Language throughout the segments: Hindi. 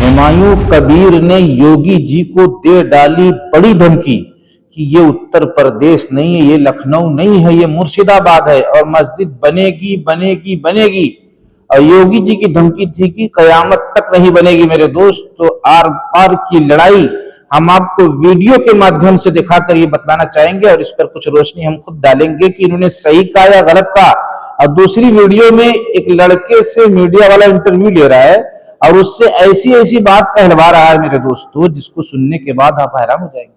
हुमायूं कबीर ने योगी जी को दे डाली बड़ी धमकी कि ये उत्तर प्रदेश नहीं है, ये लखनऊ नहीं है, ये मुर्शिदाबाद है और मस्जिद बनेगी बनेगी बनेगी। और योगी जी की धमकी थी कि कयामत तक नहीं बनेगी। मेरे दोस्त, तो आर पार की लड़ाई हम आपको वीडियो के माध्यम से दिखाकर ये बतलाना चाहेंगे और इस पर कुछ रोशनी हम खुद डालेंगे कि इन्होंने सही कहा या गलत कहा। और दूसरी वीडियो में एक लड़के से मीडिया वाला इंटरव्यू ले रहा है और उससे ऐसी ऐसी बात कहलवा रहा है मेरे दोस्तों, जिसको सुनने के बाद आप हैरान हो जाएंगे।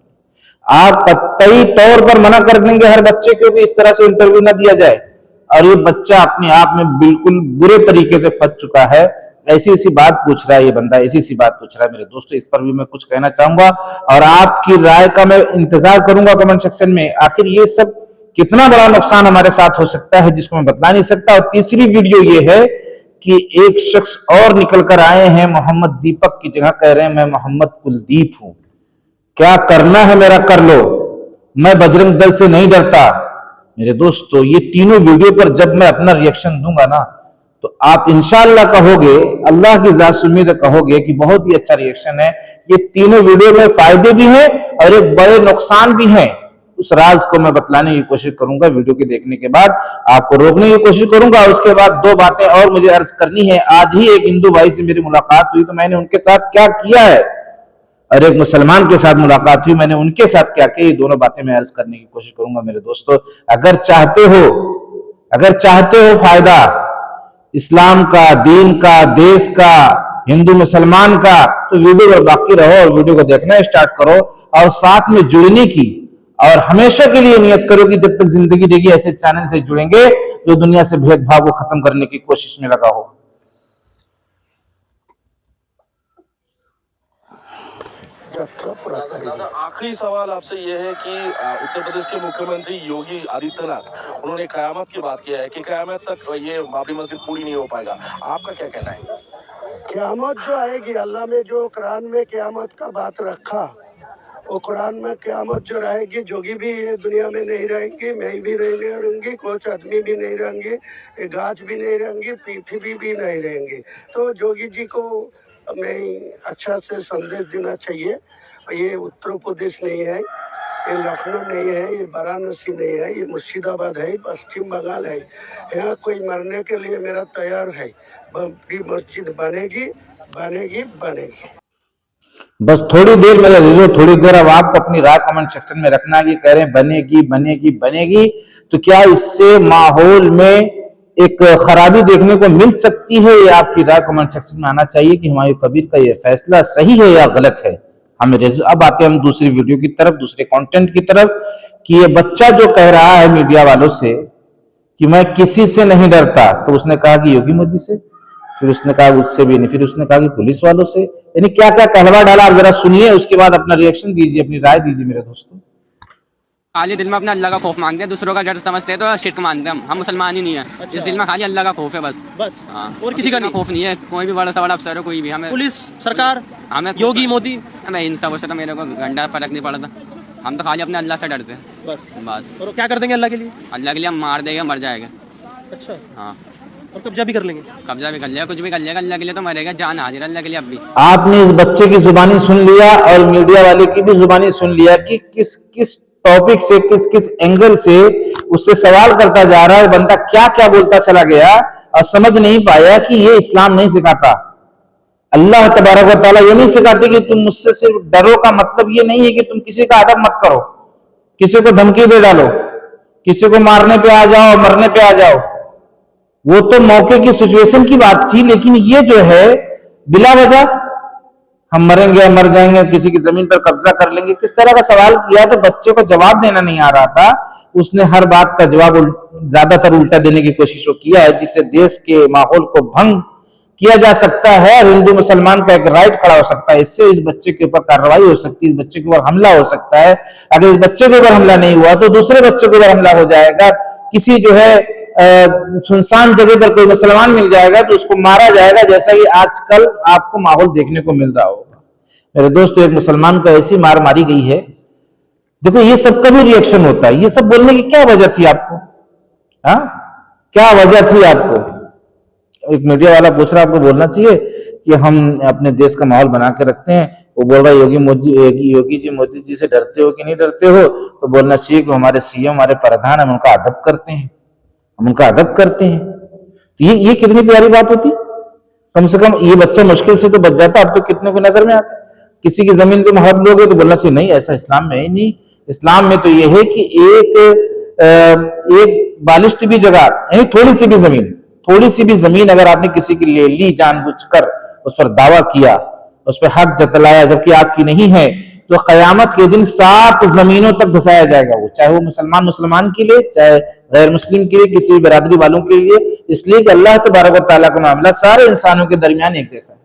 आप कतई तौर पर मना कर देंगे हर बच्चे को कि इस तरह से इंटरव्यू ना दिया जाए। और ये बच्चा अपने आप में बिल्कुल बुरे तरीके से फंस चुका है। ऐसी ऐसी बात पूछ रहा है ये बंदा, ऐसी ऐसी बात पूछ रहा है मेरे दोस्तों। इस पर भी मैं कुछ कहना चाहूंगा और आपकी राय का मैं इंतजार करूंगा कमेंट सेक्शन में। आखिर ये सब कितना बड़ा नुकसान हमारे साथ हो सकता है जिसको मैं बता नहीं सकता। और तीसरी वीडियो ये है कि एक शख्स और निकल कर आए हैं, मोहम्मद दीपक की जगह कह रहे हैं मैं मोहम्मद कुलदीप हूं। क्या करना है मेरा कर लो, मैं बजरंग दल से नहीं डरता। मेरे दोस्तों, ये तीनों वीडियो पर जब मैं अपना रिएक्शन दूंगा ना, तो आप इंशाअल्लाह कहोगे, अल्लाह की जात से उम्मीद कहोगे कि बहुत ही अच्छा रिएक्शन है। ये तीनों वीडियो में फायदे भी हैं और एक बड़े नुकसान भी हैं। उस राज को मैं बतलाने की कोशिश करूंगा। वीडियो के देखने के बाद आपको रोकने की कोशिश करूंगा। उसके बाद दो बातें और मुझे अर्ज करनी है। आज ही एक हिंदू भाई से मेरी मुलाकात हुई तो मैंने उनके साथ क्या किया है, और एक मुसलमान के साथ मुलाकात हुई, मैंने उनके साथ क्या किया, ये दोनों बातें मैं अर्ज करने की कोशिश करूंगा मेरे दोस्तों। अगर चाहते हो फायदा इस्लाम का, दीन का, देश का, हिंदू मुसलमान का, तो वीडियो पर बाकी रहो और वीडियो को देखना स्टार्ट करो और साथ में जुड़ने की और हमेशा के लिए नियत करो कि जब तक जिंदगी देगी ऐसे चैनल से जुड़ेंगे जो दुनिया से भेदभाव को खत्म करने की कोशिश में लगा हो। आखिरी सवाल आपसे यह है कि उत्तर प्रदेश के मुख्यमंत्री योगी आदित्यनाथ उन्होंने कयामत की बात किया है कि कयामत तक ये बाबरी मस्जिद पूरी नहीं हो पाएगा। आपका क्या कहना है? क़यामत जो आएगी, अल्लाह ने जो कुरान में क़यामत का बात रखा, वो कुरान में क़यामत जो रहेगी, जोगी भी ये दुनिया में नहीं रहेंगी, मैं भी नहीं रहूंगी, कुछ आदमी भी नहीं रहेंगे, गाछ भी नहीं रहेंगी, पृथ्वी भी नहीं रहेंगी। तो जोगी जी को मैं अच्छा से संदेश देना चाहिए। ये उत्तर प्रदेश नहीं है, ये लखनऊ नहीं है, ये वाराणसी नहीं है, ये मुर्शिदाबाद है, पश्चिम बंगाल है। यहाँ कोई मरने के लिए मेरा तैयार है। बाबरी मस्जिद बनेगी बनेगी बनेगी। बस थोड़ी देर मेरे अजीजों, थोड़ी देर अब आपको अपनी राय कमेंट सेक्शन में रखना कि कह रहे हैं बनेगी बनेगी बनेगी, तो क्या इससे माहौल में एक खराबी देखने को मिल सकती है? ये आपकी राय कमेंट सेक्शन में आना चाहिए कि हुमायूं कबीर का ये फैसला सही है या गलत है। अब आते हैं हम दूसरी वीडियो की तरफ, दूसरे कंटेंट की तरफ, कि ये बच्चा जो कह रहा है मीडिया वालों से कि मैं किसी से नहीं डरता, तो उसने कहा कि योगी मोदी से, फिर उसने कहा उससे भी नहीं, फिर उसने कहा कि पुलिस वालों से। यानी क्या क्या कहलवा डाला, आप जरा सुनिए, उसके बाद अपना रिएक्शन दीजिए, अपनी राय दीजिए मेरे दोस्तों। खाली दिल में अपने अल्लाह का खौफ मांगते हैं, दूसरों का डर समझते हैं तो शिर्क मानते हैं हम मुसलमान ही नहीं है। अच्छा। इस दिल में खाली अल्लाह का खौफ है बस। हाँ, और किसी का खौफ नहीं है। कोई भी बड़ा सा बड़ा अफसर हो, कोई भी, हमें पुलिस, सरकार, हमें योगी मोदी, हमें इन सब से तो मेरे को घंटा फर्क नहीं पड़ता। हम तो खाली अपने अल्लाह से डरते हैं बस। और क्या कर देंगे अल्लाह के लिए? अल्लाह के लिए हम मार देंगे, मर जाएगा। अच्छा, हाँ। और कब्जा भी कर लेंगे? कब्जा भी कर लेगा, कुछ भी कर लेगा, अल्लाह के लिए तो मरेगा, जान हाजिर अल्लाह के लिए। अब भी आपने इस बच्चे की जुबानी सुन लिया और मीडिया वाले की भी जुबानी सुन लिया कि किस किस टॉपिक से, किस किस एंगल से उससे सवाल करता जा रहा है। बंदा क्या क्या बोलता चला गया और समझ नहीं पाया कि ये इस्लाम नहीं सिखाता। अल्लाह तबारक व तआला ये नहीं सिखाते कि तुम मुझसे सिर्फ डरो, का मतलब ये नहीं है कि तुम किसी का अदब मत करो, किसी को धमकी दे डालो, किसी को मारने पे आ जाओ, मरने पे आ जाओ। वो तो मौके की सिचुएशन की बात थी, लेकिन ये जो है बिला वजह हम मरेंगे, मर जाएंगे, किसी की जमीन पर कब्जा कर लेंगे, किस तरह का सवाल किया। तो बच्चे को जवाब देना नहीं आ रहा था, उसने हर बात का जवाब ज्यादातर उल्टा देने की कोशिश किया है, जिससे देश के माहौल को भंग किया जा सकता है और हिंदू मुसलमान का एक राइट खड़ा हो सकता है। इससे इस बच्चे के ऊपर कार्रवाई हो सकती है, इस बच्चे के ऊपर हमला हो सकता है। अगर इस बच्चे के ऊपर हमला नहीं हुआ तो दूसरे बच्चे के ऊपर हमला हो जाएगा। किसी जो है सुनसान जगह पर कोई मुसलमान मिल जाएगा तो उसको मारा जाएगा, जैसा कि आजकल आपको माहौल देखने को मिल रहा होगा। मेरे दोस्तों, एक मुसलमान को ऐसी मार मारी गई है। देखो, ये सब का भी रिएक्शन होता है। ये सब बोलने की क्या वजह थी आपको? हाँ, क्या वजह थी आपको? एक मीडिया वाला पूछ रहा है, आपको बोलना चाहिए कि हम अपने देश का माहौल बना के रखते हैं। वो बोल रहा है योगी जी मोदी जी से डरते हो कि नहीं डरते हो? तो बोलना चाहिए कि हमारे सीएम, हमारे प्रधान, हम उनका अदब करते हैं, हम उनका अदब करते हैं। तो ये कितनी प्यारी बात होती। कम से कम ये बच्चा मुश्किल से तो बच जाता। अब तो कितने को नजर में आता, किसी की जमीन पे हड़प लोगे तो बोलना चाहिए नहीं, ऐसा इस्लाम में है नहीं। इस्लाम में तो ये है कि एक बालिश भी जगह, यानी थोड़ी सी भी जमीन अगर आपने किसी की ले ली जानबूझकर, उस पर दावा किया, उस पर हक जतलाया जबकि आपकी नहीं है, तो कयामत के दिन 7 जमीनों तक धसाया जाएगा वो, चाहे वो मुसलमान के लिए, चाहे गैर मुस्लिम के लिए, किसी भी बिरादरी वालों के लिए। इसलिए कि अल्लाह तबारक व तआला का मामला सारे इंसानों के दरमियान एक जैसा है।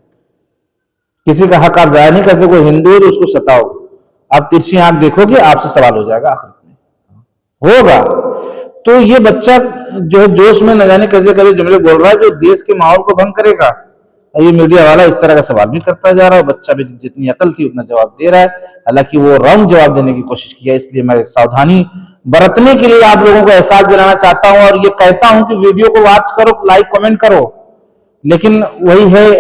किसी का हक आप जाया नहीं करते। कोई हिंदू है तो उसको सताओ, आप तिरछी आंख देखोगे, आपसे सवाल हो जाएगा आखिर में होगा। तो ये बच्चा जो है जोश में न जाने कैसे जुमले बोल रहा है जो देश के माहौल को भंग करेगा। और ये मीडिया वाला इस तरह का सवाल भी करता जा रहा है। बच्चा भी जितनी अकल थी उतना जवाब दे रहा है, हालांकि वो रॉन्ग जवाब देने की कोशिश किया। इसलिए मैं सावधानी बरतने के लिए आप लोगों को एहसास दिलाना चाहता हूं और ये कहता हूं कि वीडियो को वॉच करो, लाइक कमेंट करो। लेकिन वही है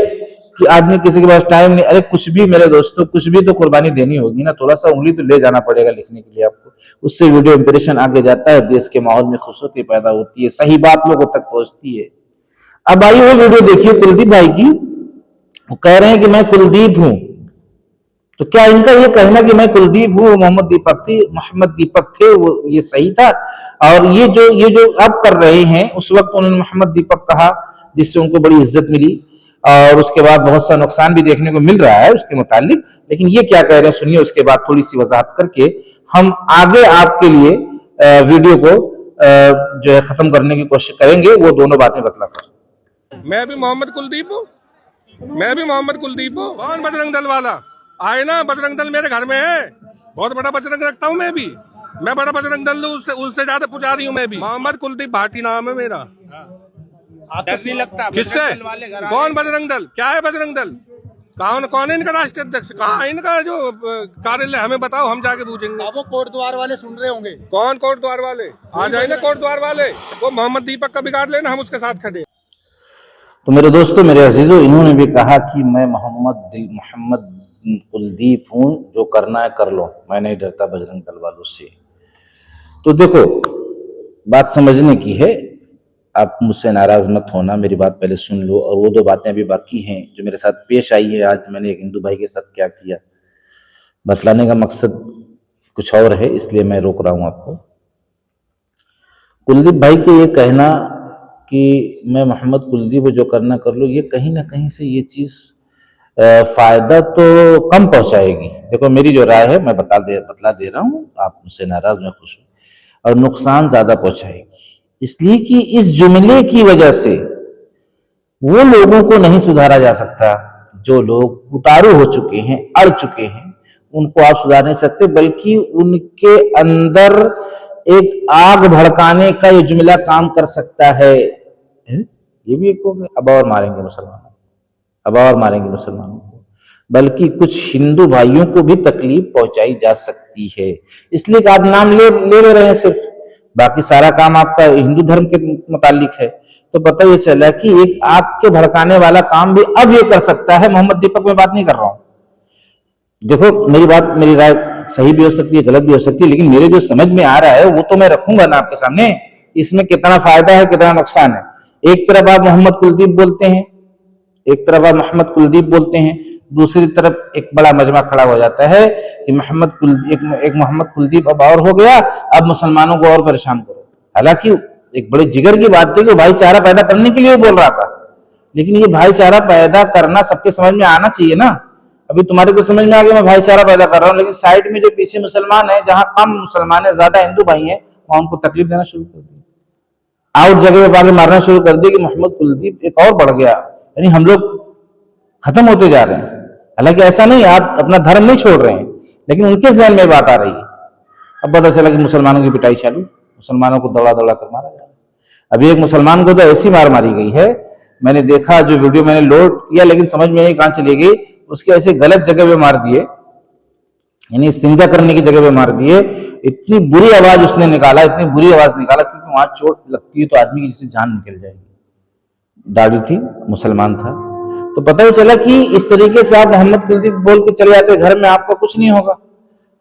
कि आदमी किसी के पास टाइम नहीं। अरे कुछ भी मेरे दोस्तों, कुछ भी तो कुर्बानी देनी होगी ना, थोड़ा सा उंगली तो ले जाना पड़ेगा लिखने के लिए आपको। उससे वीडियो इंप्रेशन आगे जाता है, देश के माहौल में खुशहाली पैदा होती है, सही बात लोगों तक पहुंचती है। अब आई वो वीडियो देखिए कुलदीप भाई की। वो कह रहे हैं कि मैं कुलदीप हूं। तो क्या इनका ये कहना कि मैं कुलदीप हूं, मोहम्मद दीपक थे, वो ये सही था? और ये जो अब कर रहे हैं, उस वक्त उन्होंने मोहम्मद दीपक कहा जिससे उनको बड़ी इज्जत मिली, और उसके बाद बहुत सा नुकसान भी देखने को मिल रहा है उसके मुतालिक। लेकिन ये क्या कह रहे हैं सुनिए, उसके बाद थोड़ी सी वजाहत करके हम आगे आपके लिए वीडियो को जो है खत्म करने की कोशिश करेंगे। वो दोनों बातें बतलाकर। मैं भी मोहम्मद कुलदीप हूँ, कौन बजरंग दल वाला आए ना, बजरंग दल मेरे घर में है, बहुत बड़ा बजरंग रखता हूँ मैं बड़ा बजरंग दल, उससे ज्यादा पुजारी हूँ मैं भी। मोहम्मद कुलदीप भाटी नाम है मेरा। आपको नहीं लगता किससे? कौन बजरंग दल? क्या है बजरंग दल? कौन है इनका राष्ट्रीय अध्यक्ष? कहाँ है इनका जो कार्यालय? हमें बताओ, हम जाके पूछेंगे। वो कोट द्वार वाले सुन रहे होंगे। कौन कोट द्वार वाले? आ जाए ना कोट द्वार वाले, वो मोहम्मद दीपक का बिगाड़ लेना, हम उसके साथ खड़े। तो मेरे दोस्तों, मेरे अजीजों, इन्होंने भी कहा कि मैं मोहम्मद कुलदीप हूं, जो करना है कर लो, मैं नहीं डरता बजरंग दल वालों से। तो देखो, बात समझने की है, आप मुझसे नाराज मत होना, मेरी बात पहले सुन लो। और वो 2 बातें अभी बाकी हैं जो मेरे साथ पेश आई है। आज मैंने एक हिंदू भाई के साथ क्या किया, बतलाने का मकसद कुछ और है, इसलिए मैं रोक रहा हूं आपको। कुलदीप भाई के ये कहना कि मैं मोहम्मद कुलदीप जो करना कर लो, ये कहीं ना कहीं से ये चीज फायदा तो कम पहुंचाएगी। देखो, मेरी जो राय है मैं बतला दे रहा हूं, आप मुझसे नाराज, मैं खुश हूं, और नुकसान ज्यादा पहुंचाएगी। इसलिए कि इस जुमले की वजह से वो लोगों को नहीं सुधारा जा सकता जो लोग उतारू हो चुके हैं, अड़ चुके हैं, उनको आप सुधार नहीं सकते, बल्कि उनके अंदर एक आग भड़काने का ये जुमला काम कर सकता है। ये भी एक हो गया, अब और मारेंगे मुसलमानों को, बल्कि कुछ हिंदू भाइयों को भी तकलीफ पहुंचाई जा सकती है। इसलिए कि आप नाम ले रहे हैं सिर्फ, बाकी सारा काम आपका हिंदू धर्म के मुतालिक है। तो पता ये चला कि एक आग के भड़काने वाला काम भी अब ये कर सकता है। मोहम्मद दीपक में बात नहीं कर रहा हूं। देखो, मेरी राय सही भी हो सकती है, गलत भी हो सकती है, लेकिन मेरे जो समझ में आ रहा है वो तो मैं रखूंगा ना आपके सामने। इसमें कितना फायदा है, कितना नुकसान है। एक तरफ आप मोहम्मद कुलदीप बोलते हैं, दूसरी तरफ एक बड़ा मजमा खड़ा हो जाता है कि एक मोहम्मद कुलदीप अब और हो गया, अब मुसलमानों को और परेशान करो। हालांकि एक बड़े जिगर की बात थी कि भाईचारा पैदा करने के लिए बोल रहा था, लेकिन ये भाईचारा पैदा करना सबके समझ में आना चाहिए ना। अभी तुम्हारे को समझ में आ गया मैं भाईचारा पैदा कर रहा हूँ, लेकिन साइड में जो पीछे मुसलमान है, जहां कम मुसलमान है, ज्यादा हिंदू भाई हैं, वहां उनको तकलीफ देना शुरू कर दी, आउट जगह पे आगे मारना शुरू कर दी कि मोहम्मद कुलदीप एक और बढ़ गया, यानी हम लोग खत्म होते जा रहे हैं। हालांकि ऐसा नहीं, आप अपना धर्म नहीं छोड़ रहे हैं, लेकिन उनके जहन में बात आ रही है। अब पता चला कि मुसलमानों की पिटाई चालू, मुसलमानों को दौड़ा कर मारा जा रहा है। अभी एक मुसलमान को तो ऐसी मार मारी गई है, मैंने देखा, जो वीडियो मैंने लोड किया, लेकिन समझ में नहीं कहां चली गई, उसके ऐसे गलत जगह पे मार दिए, यानी सिंजा करने की जगह पे मार दिए। इतनी बुरी आवाज उसने निकाला, क्योंकि वहां चोट लगती है तो आदमी की जिससे जान निकल जाएगी। दाढ़ी थी, मुसलमान था। तो पता ही चला कि इस तरीके से आप मोहम्मद कुलदीप बोल के चले जाते घर में, आपका कुछ नहीं होगा,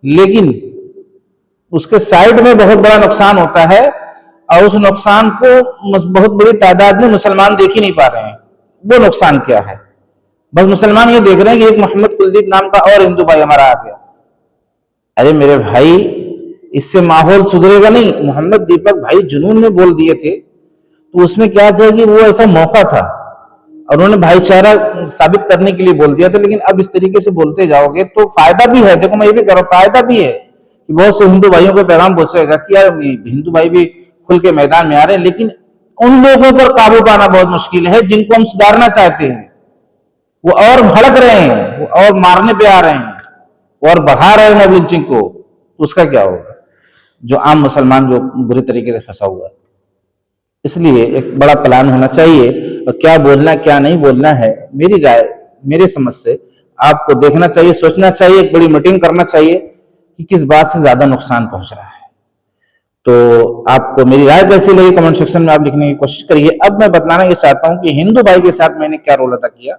लेकिन उसके साइड में बहुत बड़ा नुकसान होता है और उस नुकसान को बहुत बड़ी तादाद में मुसलमान देख ही नहीं पा रहे हैं। वो नुकसान क्या है? बस मुसलमान ये देख रहे हैं कि एक मोहम्मद कुलदीप नाम का और हिंदू भाई हमारा आ गया। अरे मेरे भाई, इससे माहौल सुधरेगा नहीं। मोहम्मद दीपक भाई जुनून में बोल दिए थे, तो उसमें क्या था कि वो ऐसा मौका था और उन्होंने भाईचारा साबित करने के लिए बोल दिया था। लेकिन अब इस तरीके से बोलते जाओगे तो फायदा भी है, देखो मैं ये भी कह रहा हूं, फायदा भी है कि बहुत से हिंदू भाइयों को पैगाम पहुंचेगा कि यार हिंदू भाई भी खुल के मैदान में आ रहे हैं। लेकिन उन लोगों पर काबू पाना बहुत मुश्किल है जिनको हम सुधारना चाहते हैं। वो और भड़क रहे हैं, वो और मारने पे आ रहे हैं, और बढ़ा रहे हैं मॉब लिंचिंग को, तो उसका क्या होगा? जो आम मुसलमान जो बुरी तरीके से फंसा हुआ है। इसलिए एक बड़ा प्लान होना चाहिए और क्या बोलना क्या नहीं बोलना है, मेरी राय, मेरे समझ से आपको देखना चाहिए, सोचना चाहिए, एक बड़ी मीटिंग करना चाहिए कि किस बात से ज्यादा नुकसान पहुंच रहा है। तो आपको मेरी राय कैसी लगी कमेंट सेक्शन में आप लिखने की कोशिश करिए। अब मैं बतलाना ये चाहता हूं कि हिंदू भाई के साथ मैंने क्या रोल अदा किया।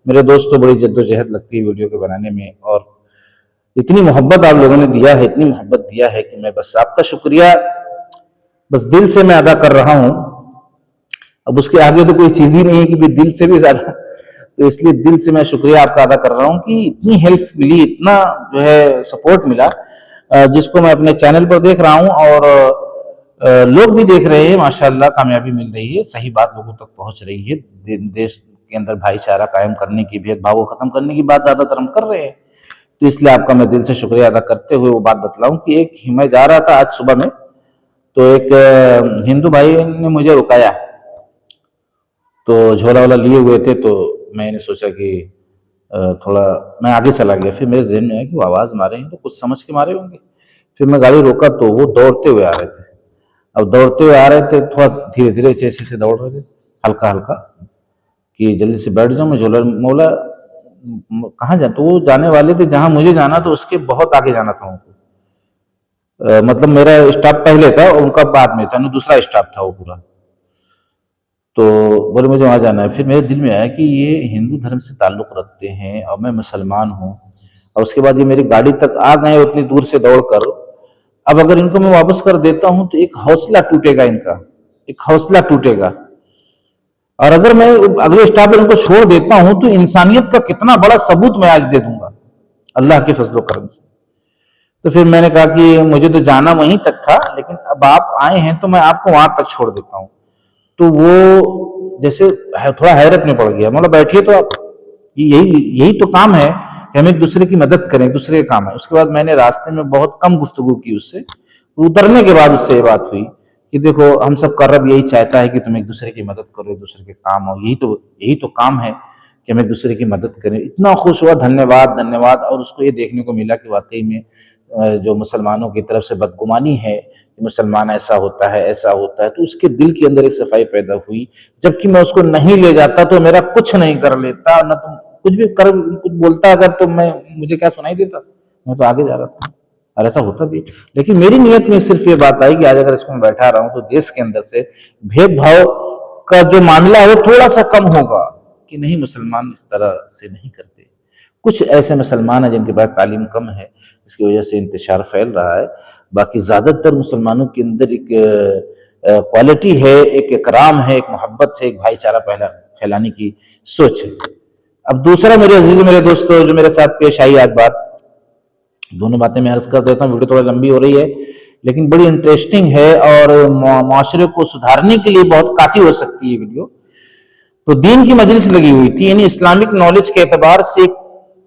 मेरे दोस्तों बड़ी जद्दोजहद लगती है वीडियो के बनाने में, और इतनी मोहब्बत आप लोगों ने दिया है, इतनी मोहब्बत दिया है कि मैं बस आपका शुक्रिया बस दिल से मैं अदा कर रहा हूं। अब उसके आगे तो कोई चीज ही नहीं है कि भी दिल से भी ज्यादा, तो इसलिए दिल से मैं शुक्रिया आपका अदा कर रहा हूं कि इतनी हेल्प मिली, इतना जो है सपोर्ट मिला, जिसको मैं अपने चैनल पर देख रहा हूं और लोग भी देख रहे हैं। माशाल्लाह कामयाबी मिल रही है, सही बात लोगों तक पहुंच रही है। देश के अंदर भाईचारा कायम करने की, भेदभाव को खत्म करने की बात ज्यादातर हम कर रहे हैं। तो इसलिए आपका मैं दिल से शुक्रिया अदा करते हुए वो बात बतलाऊं कि एक मैं जा रहा था आज सुबह में, तो एक हिंदू भाई ने मुझे रुकाया, तो झोला वाला लिए हुए थे, तो मैंने सोचा कि थोड़ा मैं आगे चला गया। फिर मेरे जहन में आया कि वो आवाज मारे हैं तो कुछ समझ के मारे होंगे। फिर मैं गाड़ी रोका तो वो दौड़ते हुए आ रहे थे। अब दौड़ते हुए आ रहे थे, थोड़ा धीरे धीरे से दौड़ रहे थे, हल्का हल्का, कि जल्दी से बैठ जाऊं मैं झोला। मौला कहाँ जा, तो वो जाने वाले थे जहां मुझे जाना, तो उसके बहुत आगे जाना था उनको। मतलब मेरा स्टॉप पहले था और उनका बाद में था, दूसरा स्टॉप था वो पूरा। तो बोले मुझे वहां जाना है। फिर मेरे दिल में आया कि ये हिंदू धर्म से ताल्लुक रखते हैं और मैं मुसलमान हूँ, और उसके बाद ये मेरी गाड़ी तक आ गए उतनी दूर से दौड़कर। अब अगर इनको मैं वापस कर देता हूं तो एक हौसला टूटेगा, इनका एक हौसला टूटेगा। और अगर मैं अगले स्टॉप पर इनको छोड़ देता हूं तो इंसानियत का कितना बड़ा सबूत मैं आज दे दूंगा अल्लाह के फजलो करम से। तो फिर मैंने कहा कि मुझे तो जाना वहीं तक था, लेकिन अब आप आए हैं तो मैं आपको वहां तक छोड़ देता हूं। तो वो जैसे थोड़ा हैरत में पड़ गया। मतलब बैठिए तो आप, यही तो काम है कि हम एक दूसरे की मदद करें, एक दूसरे का काम है। उसके बाद मैंने रास्ते में बहुत कम गुफ्तगू की उससे। उतरने के बाद उससे ये बात हुई कि देखो हम सब का रब यही चाहता है कि तुम एक दूसरे की मदद करो, एक दूसरे के काम हो, यही तो काम है कि हम एक दूसरे की मदद करें। इतना खुश हुआ, धन्यवाद धन्यवाद। और उसको ये देखने को मिला कि वाकई में जो मुसलमानों की तरफ से बदगुमानी है, मुसलमान ऐसा होता है ऐसा होता है, तो उसके दिल के अंदर एक सफाई पैदा हुई। जबकि मैं उसको नहीं ले जाता तो मेरा कुछ नहीं कर लेता, न तुम कुछ भी कर, कुछ बोलता अगर तो मुझे क्या सुनाई देता, मैं तो आगे जा रहा था। और ऐसा होता भी, लेकिन मेरी नियत में सिर्फ ये बात आई कि आज अगर इसको मैं बैठा रहा हूं तो देश के अंदर से भेदभाव का जो मामला है वो थोड़ा सा कम होगा कि नहीं, मुसलमान इस तरह से नहीं करते। कुछ ऐसे मुसलमान हैं जिनके पास तालीम कम है, इसकी वजह से इंतशार फैल रहा है। बाकी ज्यादातर मुसलमानों के अंदर एक क्वालिटी है, एक इकराम है, एक मोहब्बत है, एक भाईचारा फैलाने की सोच है। अब दूसरा मेरे अजीज मेरे दोस्तों जो मेरे साथ पेश आई आज बात, दोनों बातें मैं अर्ज कर देता हूँ, वीडियो थोड़ा लंबी हो रही है लेकिन बड़ी इंटरेस्टिंग है और माशरे को सुधारने के लिए बहुत काफी हो सकती है वीडियो। तो दीन की मजलिस लगी हुई थी, यानी इस्लामिक नॉलेज के एतबार से एक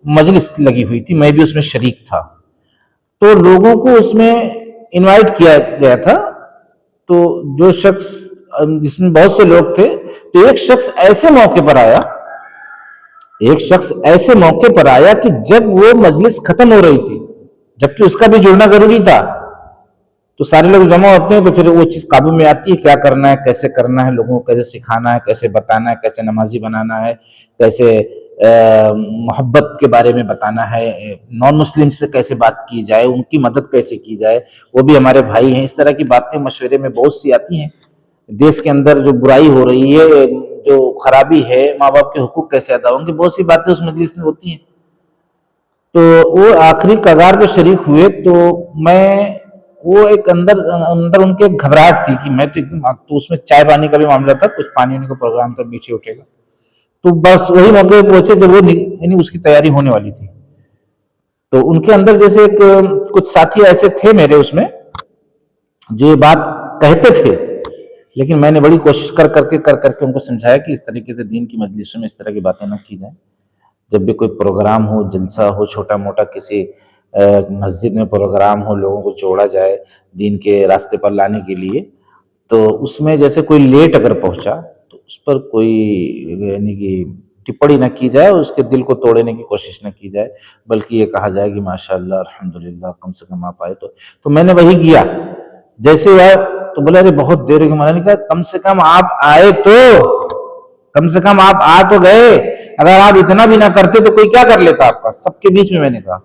मजलिस लगी हुई थी, मैं भी उसमें शरीक था। तो लोगों को उसमें इनवाइट किया गया था। तो जो शख्स, जिसमें बहुत से लोग थे, तो एक शख्स ऐसे मौके पर आया कि जब वो मजलिस खत्म हो रही थी, जबकि उसका भी जुड़ना जरूरी था, तो सारे लोग जमा होते हैं तो फिर वो चीज काबू में आती है, क्या करना है, कैसे करना है, लोगों को कैसे सिखाना है, कैसे बताना है, कैसे नमाजी बनाना है, कैसे मोहब्बत के बारे में बताना है, नॉन मुस्लिम से कैसे बात की जाए, उनकी मदद कैसे की जाए, वो भी हमारे भाई हैं। इस तरह की बातें मशवरे में बहुत सी आती हैं। देश के अंदर जो बुराई हो रही है, जो खराबी है, माँ बाप के हुकूक कैसे अदा होंगे, बहुत सी बातें उस मजलिस में होती हैं। तो वो आखिरी कगार पे शरीक हुए तो मैं, वो एक अंदर अंदर उनके घबराहट थी कि मैं तो एकदम, तो उसमें चाय पानी का भी मामला था, कुछ पानी वानी का प्रोग्राम था, मीठे उठेगा, तो बस वही मौके पे पहुंचे जब वो यानी उसकी तैयारी होने वाली थी। तो उनके अंदर जैसे एक कुछ साथी ऐसे थे मेरे उसमें जो ये बात कहते थे, लेकिन मैंने बड़ी कोशिश कर करके उनको समझाया कि इस तरीके से दीन की मजलिसों में इस तरह की बातें ना की जाए। जब भी कोई प्रोग्राम हो, जलसा हो, छोटा मोटा किसी मस्जिद में प्रोग्राम हो, लोगों को जोड़ा जाए दीन के रास्ते पर लाने के लिए, तो उसमें जैसे कोई लेट अगर पहुंचा तो उस पर कोई यानी कि टिप्पणी न की जाए, उसके दिल को तोड़ने की कोशिश न की जाए, बल्कि ये कहा जाए कि माशाअल्लाह अल्हम्दुलिल्लाह कम से कम आप आए। तो मैंने वही किया। जैसे यार तो बोले अरे बहुत देर हो गई। मैंने कहा कम से कम आप आए, तो कम से कम आप आ तो गए। अगर आप इतना भी ना करते तो कोई क्या कर लेता आपका, सबके बीच में। मैंने कहा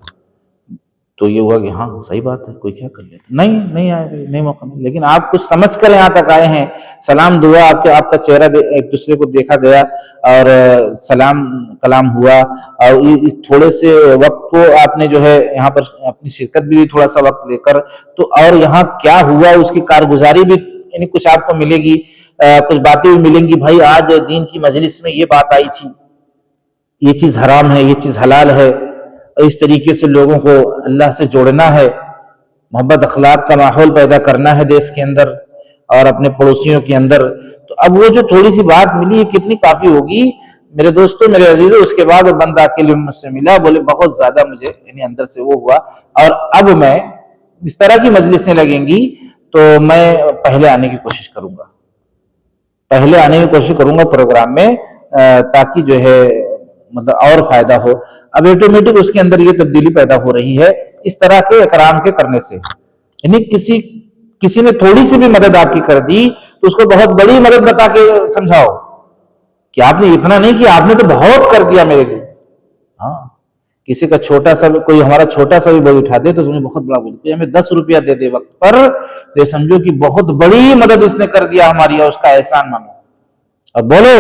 तो ये हुआ कि हाँ सही बात है, कोई क्या कर लेता, नहीं आए, नहीं मौका मिला। लेकिन आप कुछ समझ कर यहाँ तक आए हैं, सलाम दुआ, आपका चेहरा एक दूसरे को देखा गया और सलाम कलाम हुआ, और इस थोड़े से वक्त को आपने जो है यहाँ पर अपनी शिरकत भी थोड़ा सा वक्त लेकर, तो और यहाँ क्या हुआ उसकी कारगुजारी भी यानी कुछ आपको मिलेगी, कुछ बातें भी मिलेंगी। भाई आज दीन की मजलिस में ये बात आई थी, ये चीज हराम है, ये चीज हलाल है, और इस तरीके से लोगों को अल्लाह से जोड़ना है, मोहब्बत अखलाक का माहौल पैदा करना है देश के अंदर और अपने पड़ोसियों के अंदर। तो अब वो जो थोड़ी सी बात मिली है कितनी काफी होगी मेरे दोस्तों, मेरे अजीजों। उसके बाद वो बंदा अकेले मुझसे मिला, बोले बहुत ज्यादा मुझे यानी अंदर से वो हुआ, और अब मैं इस तरह की मजलिसें लगेंगी तो मैं पहले आने की कोशिश करूंगा, पहले आने की कोशिश करूंगा प्रोग्राम में, ताकि जो है मतलब और फायदा हो। अब ऑटोमेटिक उसके अंदर ये तब्दीली पैदा हो रही है इस तरह के इकराम के करने से। यानी किसी ने थोड़ी सी भी मदद आपकी कर दी तो उसको बहुत बड़ी मदद बता के समझाओ कि आपने इतना नहीं किया, आपने तो बहुत कर दिया मेरे लिए। हाँ, किसी का छोटा सा, कोई हमारा छोटा सा भी बोझ उठा दे तो उसमें बहुत बड़ा बोझ, कोई हमें 10 रुपया दे दे वक्त पर, तो समझो कि बहुत बड़ी मदद इसने कर दिया हमारी, और उसका एहसान मानो। अब बोलो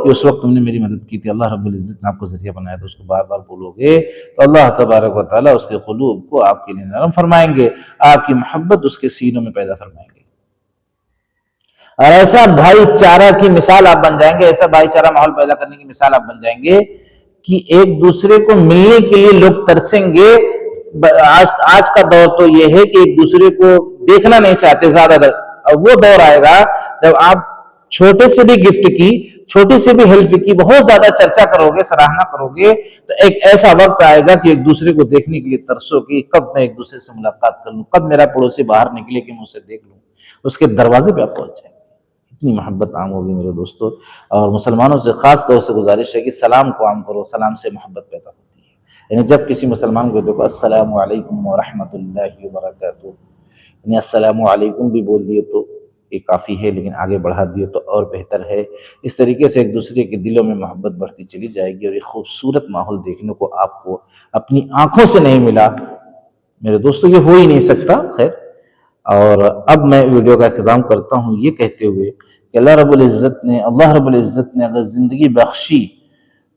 कि उस वक्त तुमने मेरी मदद की थी, अल्लाह रब्बुल इज्जत ने आपको जरिया बनाया, तो उसको बार बार बोलोगे तो अल्लाह तबारक व तआला उसके क़ुलूब को आपके लिए नरम फरमाएंगे, आपकी मोहब्बत उसके सीनों में पैदा फरमाएंगे, और ऐसा भाईचारा की मिसाल आप बन जाएंगे, ऐसा भाईचारा माहौल पैदा करने की मिसाल आप बन जाएंगे कि एक दूसरे को मिलने के लिए लोग तरसेंगे। आज का दौर तो यह है कि एक दूसरे को देखना नहीं चाहते ज्यादातर। अब वो दौर आएगा जब आप छोटे से भी गिफ्ट की, छोटी से भी हेल्प की बहुत ज्यादा चर्चा करोगे, सराहना करोगे, तो एक ऐसा वक्त आएगा कि एक दूसरे को देखने के लिए तरसो कि कब मैं एक दूसरे से मुलाकात कर लूं, कब मेरा पड़ोसी बाहर निकले कि मैं उसे देख लूं, उसके दरवाजे पे आप पहुंच जाएंगे। इतनी मोहब्बत आम होगी मेरे दोस्तों। और मुसलमानों से खास तौर से गुजारिश है कि सलाम को आम करो, सलाम से मोहब्बत पैदा होती है। यानी जब किसी मुसलमान को देखो अस्सलामु अलैकुम व रहमतुल्लाहि व बरकातुहू, यानी अस्सलामु अलैकुम भी बोल दिए तो ये काफ़ी है, लेकिन आगे बढ़ा दिए तो और बेहतर है। इस तरीके से एक दूसरे के दिलों में मोहब्बत बढ़ती चली जाएगी, और ये खूबसूरत माहौल देखने को आपको अपनी आंखों से नहीं मिला मेरे दोस्तों, ये हो ही नहीं सकता। खैर, और अब मैं वीडियो का इख्तिताम करता हूँ ये कहते हुए कि अल्लाह रब्बुल इज़्ज़त ने अगर ज़िंदगी बख्शी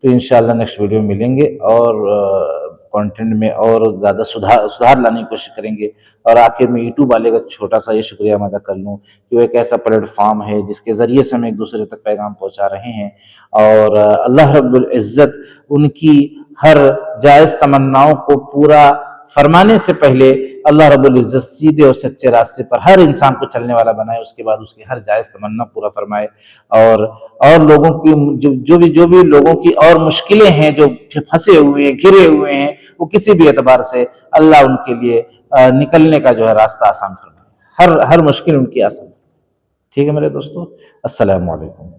तो इंशाअल्लाह नेक्स्ट वीडियो मिलेंगे और कंटेंट में और ज़्यादा सुधार लाने की कोशिश करेंगे। और आखिर में यूट्यूब वाले का छोटा सा ये शुक्रिया अदा कर लूँ कि वो एक ऐसा प्लेटफॉर्म है जिसके ज़रिए से हम एक दूसरे तक पैगाम पहुँचा रहे हैं, और अल्लाह रब्बुल इज़्ज़त उनकी हर जायज़ तमन्नाओं को पूरा फरमाने से पहले अल्लाह रब्बुल इज़्ज़त सीधे और सच्चे रास्ते पर हर इंसान को चलने वाला बनाए, उसके बाद उसकी हर जायज़ तमन्ना पूरा फरमाए। और लोगों की जो भी लोगों की और मुश्किलें हैं, जो फंसे हुए हैं, घिरे हुए हैं, वो किसी भी एतबार से अल्लाह उनके लिए निकलने का जो है रास्ता आसान फरमाए, हर मुश्किल उनकी आसान। ठीक है मेरे दोस्तों, अस्सलामु अलैकुम।